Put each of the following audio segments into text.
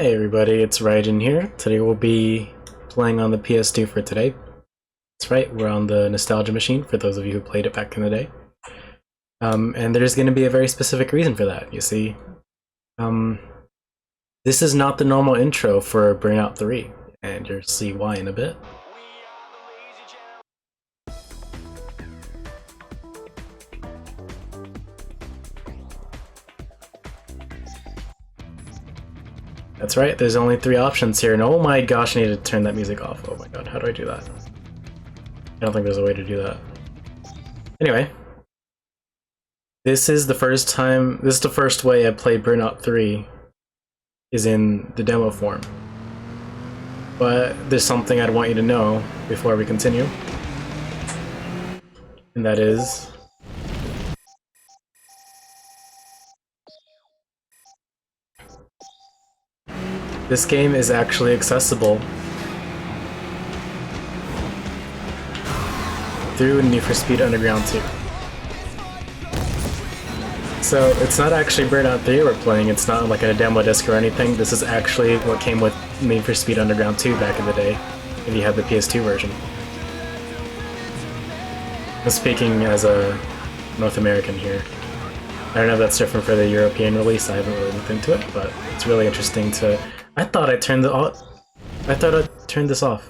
Hey everybody, it's Raijin here. Today we'll be playing on the PS2 for today. That's right, we're on the nostalgia machine for those of you who played it back in the day. And there's going to be a very specific reason for that, you see. This is not the normal intro for Burnout 3, and you'll see why in a bit. That's right, there's only 3 options here, and oh my gosh, I need to turn that music off. Oh my god, how do I do that? I don't think there's a way to do that. Anyway, this is the first way I played Burnout 3 is in the demo form. But there's something I'd want you to know before we continue, and that is this game is actually accessible through Need for Speed Underground 2. So it's not actually Burnout 3 we're playing, it's not like a demo disc or anything, this is actually what came with Need for Speed Underground 2 back in the day, if you had the PS2 version. I'm speaking as a North American here. I don't know if that's different for the European release, I haven't really looked into it, but it's really interesting to... I thought I turned this off.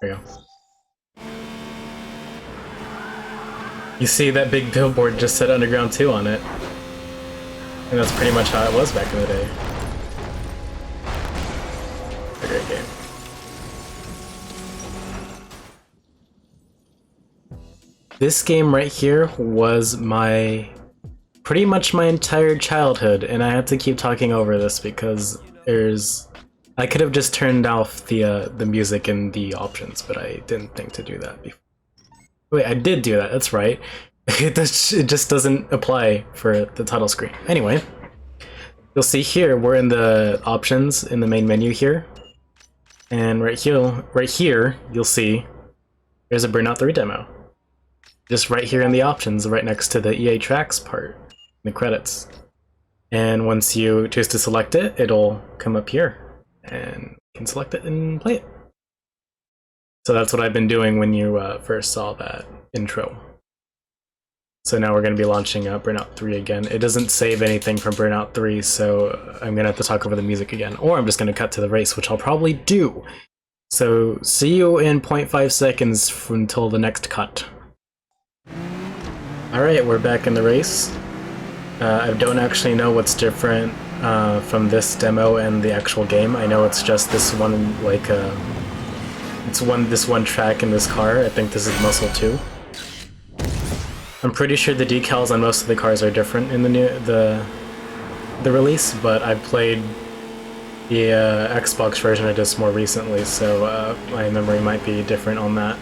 There we go. You see that big billboard just said Underground 2 on it. And that's pretty much how it was back in the day. A great game. This game right here was pretty much my entire childhood, and I had to keep talking over this because I could have just turned off the music and the options, but I didn't think to do that before. Wait, I did do that, that's right. It just doesn't apply for the title screen. Anyway, you'll see here, we're in the options in the main menu here. And right here, you'll see there's a Burnout 3 demo. Just right here in the options, right next to the EA Tracks part, the credits. And once you choose to select it, it'll come up here, and you can select it and play it. So that's what I've been doing when you first saw that intro. So now we're going to be launching Burnout 3 again. It doesn't save anything from Burnout 3, so I'm going to have to talk over the music again. Or I'm just going to cut to the race, which I'll probably do. So see you in 0.5 seconds until the next cut. Alright, we're back in the race. I don't actually know what's different from this demo and the actual game. I know it's just this one, this one track in this car. I think this is Muscle 2. I'm pretty sure the decals on most of the cars are different in the release, but I played the Xbox version of this more recently, so my memory might be different on that.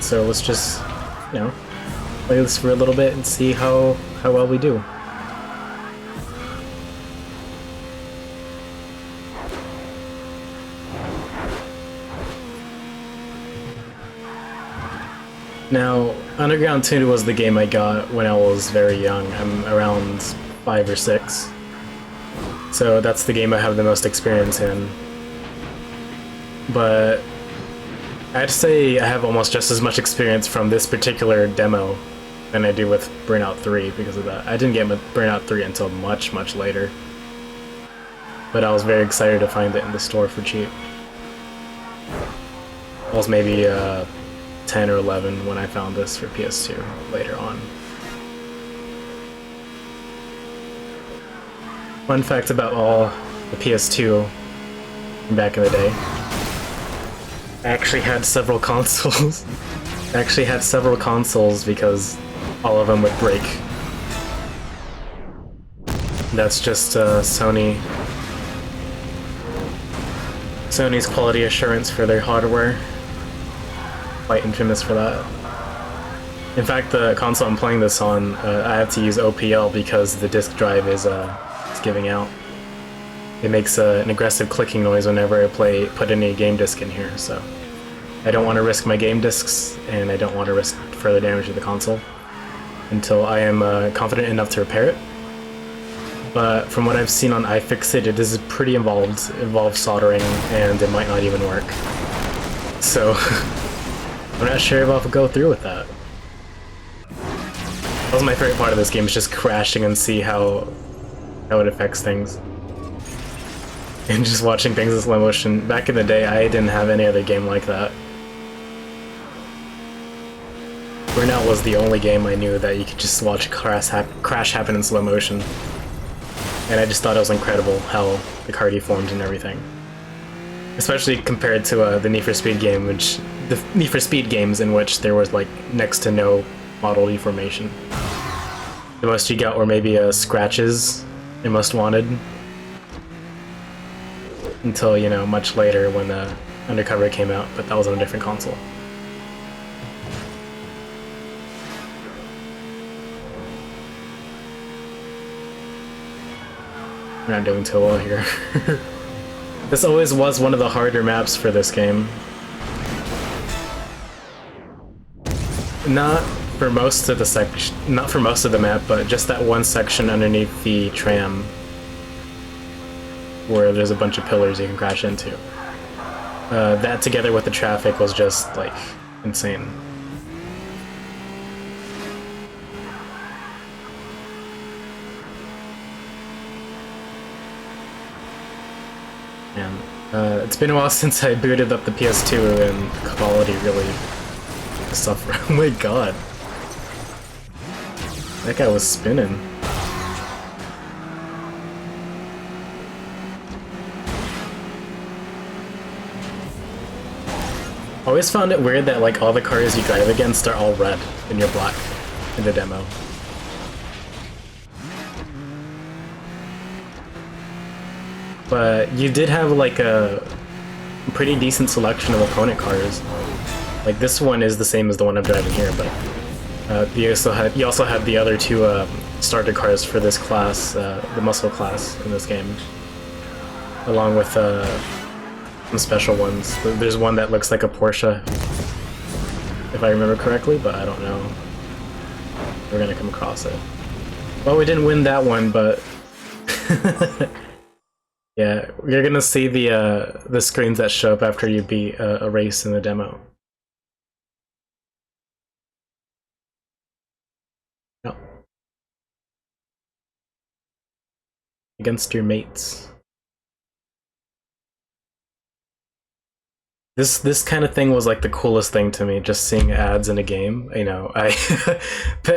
So let's just, play this for a little bit and see how well we do. Now, Underground 2 was the game I got when I was very young. I'm around 5 or 6. So that's the game I have the most experience in. But I'd say I have almost just as much experience from this particular demo than I do with Burnout 3 because of that. I didn't get Burnout 3 until much, much later. But I was very excited to find it in the store for cheap. I was maybe 10 or 11 when I found this for PS2 later on. Fun fact about all the PS2 from back in the day. I actually had several consoles. Because all of them would break. That's just Sony's quality assurance for their hardware. Quite infamous for that. In fact, the console I'm playing this on, I have to use OPL because the disk drive is giving out. It makes an aggressive clicking noise whenever I put any game disc in here, so I don't want to risk my game discs, and I don't want to risk further damage to the console. until I am confident enough to repair it. But from what I've seen on iFixit, it is pretty involves soldering, and it might not even work. So I'm not sure if I'll go through with that. That was my favorite part of this game, is just crashing and see how it affects things. And just watching things in slow motion. Back in the day, I didn't have any other game like that. Burnout was the only game I knew that you could just watch crash happen in slow motion. And I just thought it was incredible how the car deformed and everything. Especially compared to the Need for Speed game, the Need for Speed games in which there was like next to no model deformation. The most you got were maybe scratches in Most Wanted. Until, you know, much later when Undercover came out, but that was on a different console. We're not doing too well here. This always was one of the harder maps for this game. Not for most of the map, but just that one section underneath the tram where there's a bunch of pillars you can crash into. That together with the traffic was just, like, insane. Man, it's been a while since I booted up the PS2 and quality really suffered. Oh my god. That guy was spinning. I always found it weird that like all the cars you drive against are all red and you're black in the demo. But you did have like a pretty decent selection of opponent cars. Like this one is the same as the one I'm driving here, but you also had the other two starter cars for this class, the muscle class in this game, along with some special ones. There's one that looks like a Porsche, if I remember correctly, but I don't know. We're gonna come across it. Well, we didn't win that one, but yeah, you're gonna see the screens that show up after you beat a race in the demo. No. Against your mates. This kind of thing was like the coolest thing to me, just seeing ads in a game. You know,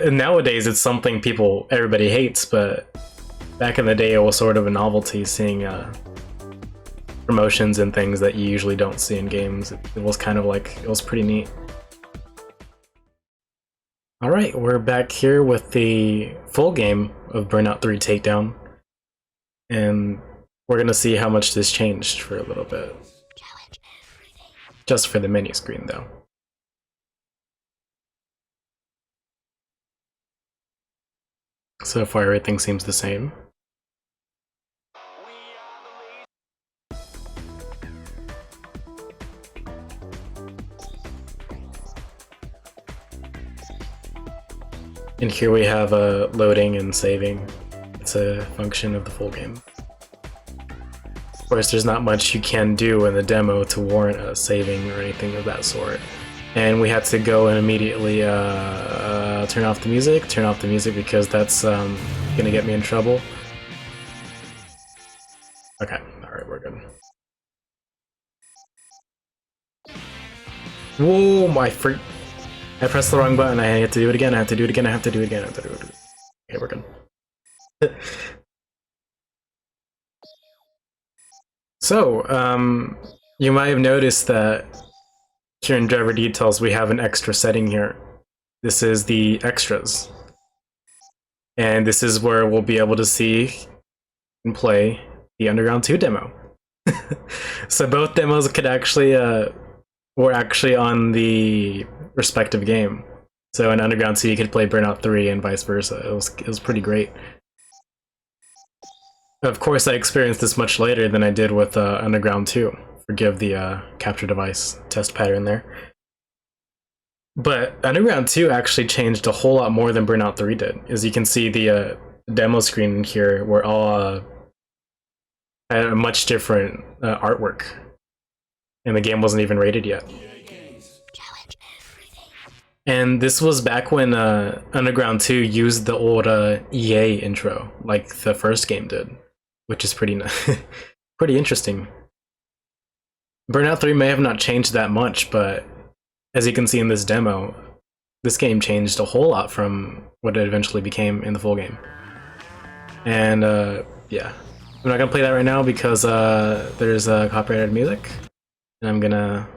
nowadays it's something everybody hates, but back in the day it was sort of a novelty seeing promotions and things that you usually don't see in games. It was kind of like, it was pretty neat. Alright, we're back here with the full game of Burnout 3 Takedown, and we're gonna see how much this changed for a little bit. Just for the mini screen, though. So far, everything seems the same. And here we have loading and saving. It's a function of the full game. Of course, there's not much you can do in the demo to warrant a saving or anything of that sort. And we had to go and immediately turn off the music because that's gonna get me in trouble. Okay, alright, we're good. Whoa, I pressed the wrong button, I have to do it again, I have to do it again, I have to do it again, I have to do it again. Okay, we're good. So, you might have noticed that here in driver details we have an extra setting here. This is the extras. And this is where we'll be able to see and play the Underground 2 demo. So both demos could actually, were actually on the respective game. So in Underground 2 you could play Burnout 3 and vice versa. It was pretty great. Of course, I experienced this much later than I did with Underground 2. Forgive the capture device test pattern there. But Underground 2 actually changed a whole lot more than Burnout 3 did. As you can see, the demo screen here were all had a much different artwork, and the game wasn't even rated yet. And this was back when Underground 2 used the old EA intro, like the first game did, which is pretty pretty interesting. Burnout 3 may have not changed that much, but as you can see in this demo, this game changed a whole lot from what it eventually became in the full game. And yeah, I'm not gonna play that right now because there's copyrighted music, and I'm gonna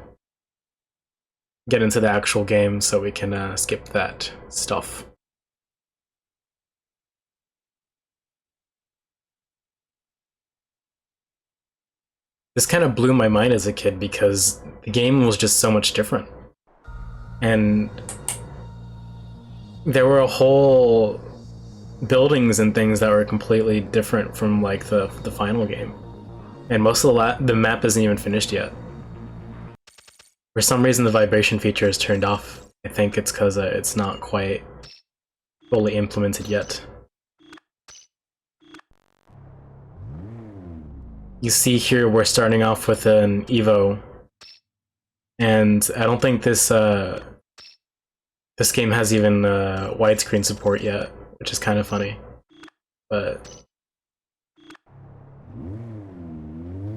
get into the actual game so we can skip that stuff. This kind of blew my mind as a kid because the game was just so much different. And there were a whole buildings and things that were completely different from like the final game. And most of the map isn't even finished yet. For some reason the vibration feature is turned off. I think it's because it's not quite fully implemented yet. You see here we're starting off with an Evo, and I don't think this this game has even widescreen support yet, which is kind of funny. But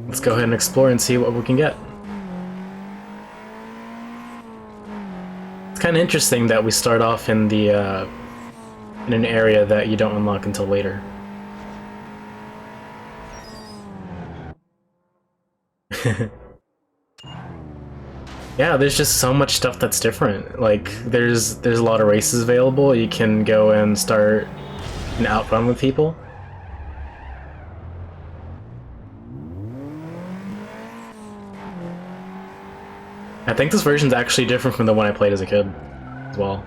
let's go ahead and explore and see what we can get. It's kind of interesting that we start off in the in an area that you don't unlock until later. Yeah, there's just so much stuff that's different. Like, there's a lot of races available. You can go and start an outrun with people. I think this version's actually different from the one I played as a kid, as well.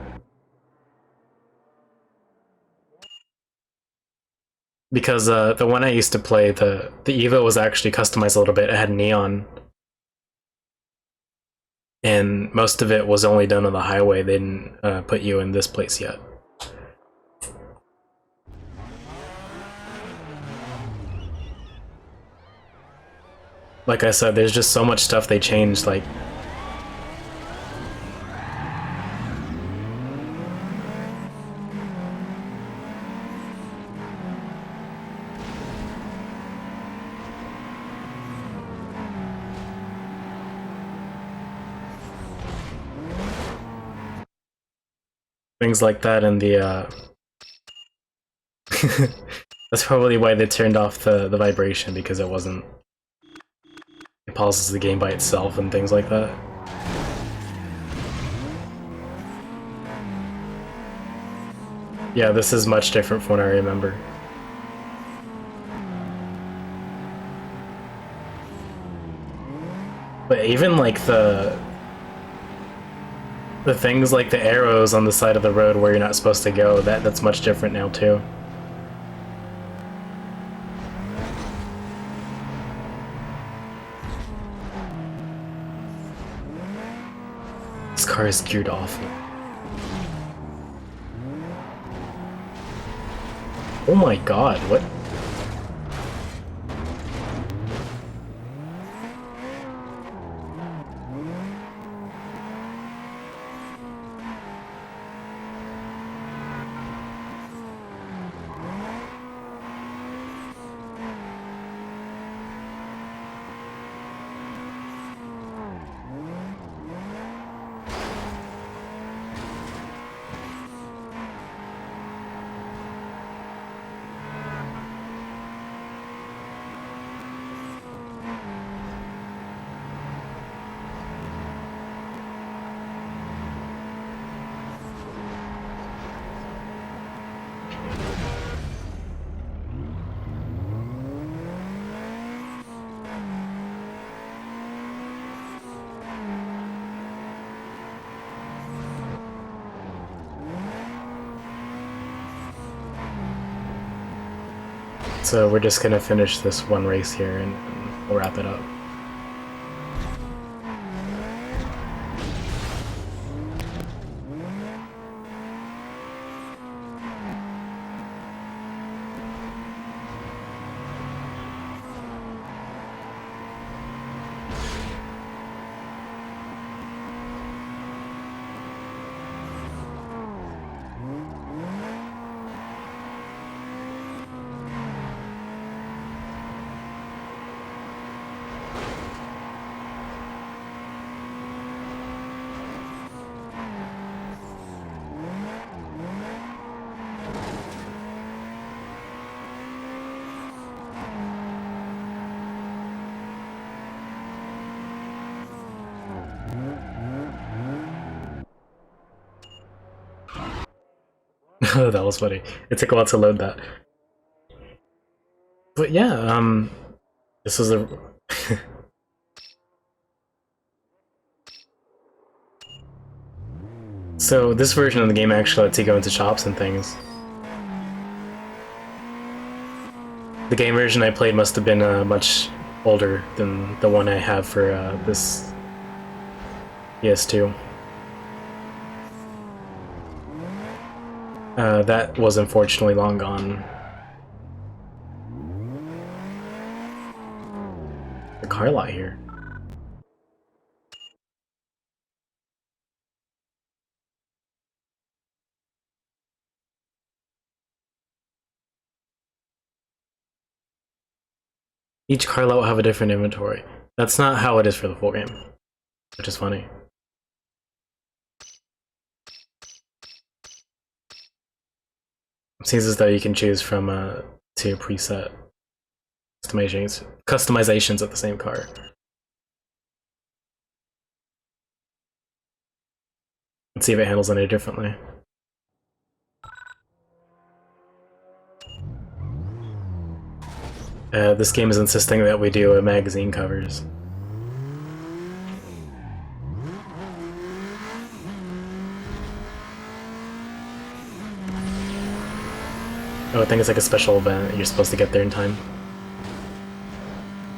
Because the one I used to play, the Evo was actually customized a little bit. It had neon. And most of it was only done on the highway. They didn't put you in this place yet. Like I said, there's just so much stuff they changed, like... things like that in the that's probably why they turned off the vibration, because it wasn't... It pauses the game by itself and things like that. Yeah, this is much different from what I remember. But even like the things like the arrows on the side of the road where you're not supposed to go, that's much different now too. This car is geared awful. Oh my god, what? So we're just gonna finish this one race here and we'll wrap it up. That was funny. It took a while to load that. But yeah, this was a... So this version of the game actually lets you go into shops and things. The game version I played must have been much older than the one I have for this PS2. That was unfortunately long gone. The car lot here. Each car lot will have a different inventory. That's not how it is for the full game, which is funny. It seems as though you can choose from two preset customizations of the same car. Let's see if it handles any differently. This game is insisting that we do magazine covers. Oh, I think it's like a special event. You're supposed to get there in time.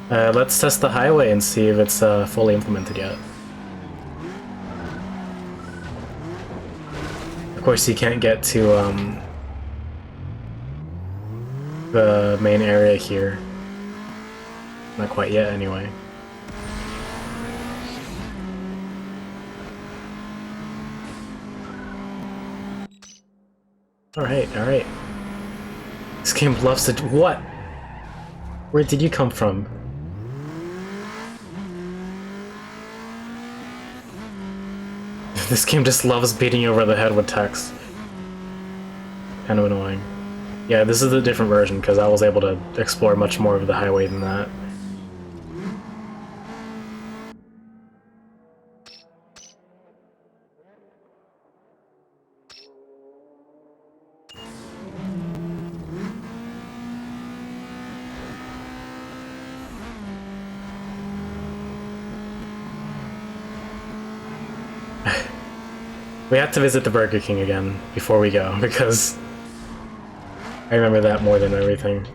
Let's test the highway and see if it's fully implemented yet. Of course, you can't get to the main area here. Not quite yet, anyway. Alright, alright. This game loves to... What? Where did you come from? This game just loves beating you over the head with text. Kind of annoying. Yeah, this is a different version because I was able to explore much more of the highway than that. We have to visit the Burger King again before we go, because I remember that more than everything.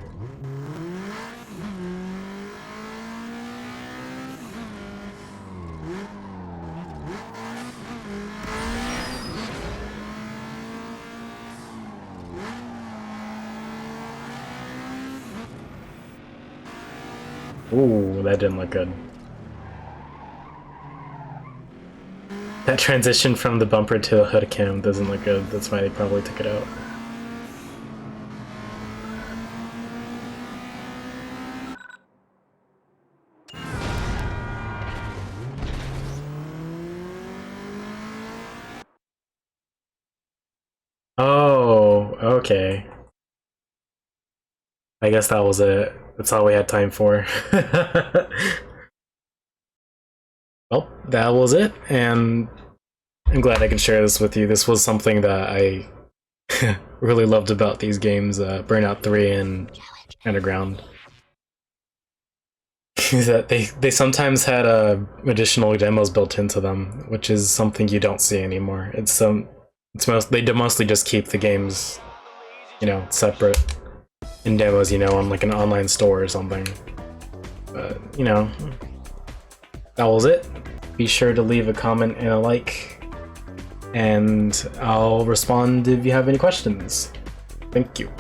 Ooh, that didn't look good. That transition from the bumper to the hood cam doesn't look good. That's why they probably took it out. Oh, okay. I guess that was it. That's all we had time for. Well, that was it, and I'm glad I could share this with you. This was something that I really loved about these games, Burnout 3 and Underground. Is that they sometimes had additional demos built into them, which is something you don't see anymore. They mostly just keep the games, you know, separate in demos, you know, on like an online store or something. But you know, that was it. Be sure to leave a comment and a like, and I'll respond if you have any questions. Thank you.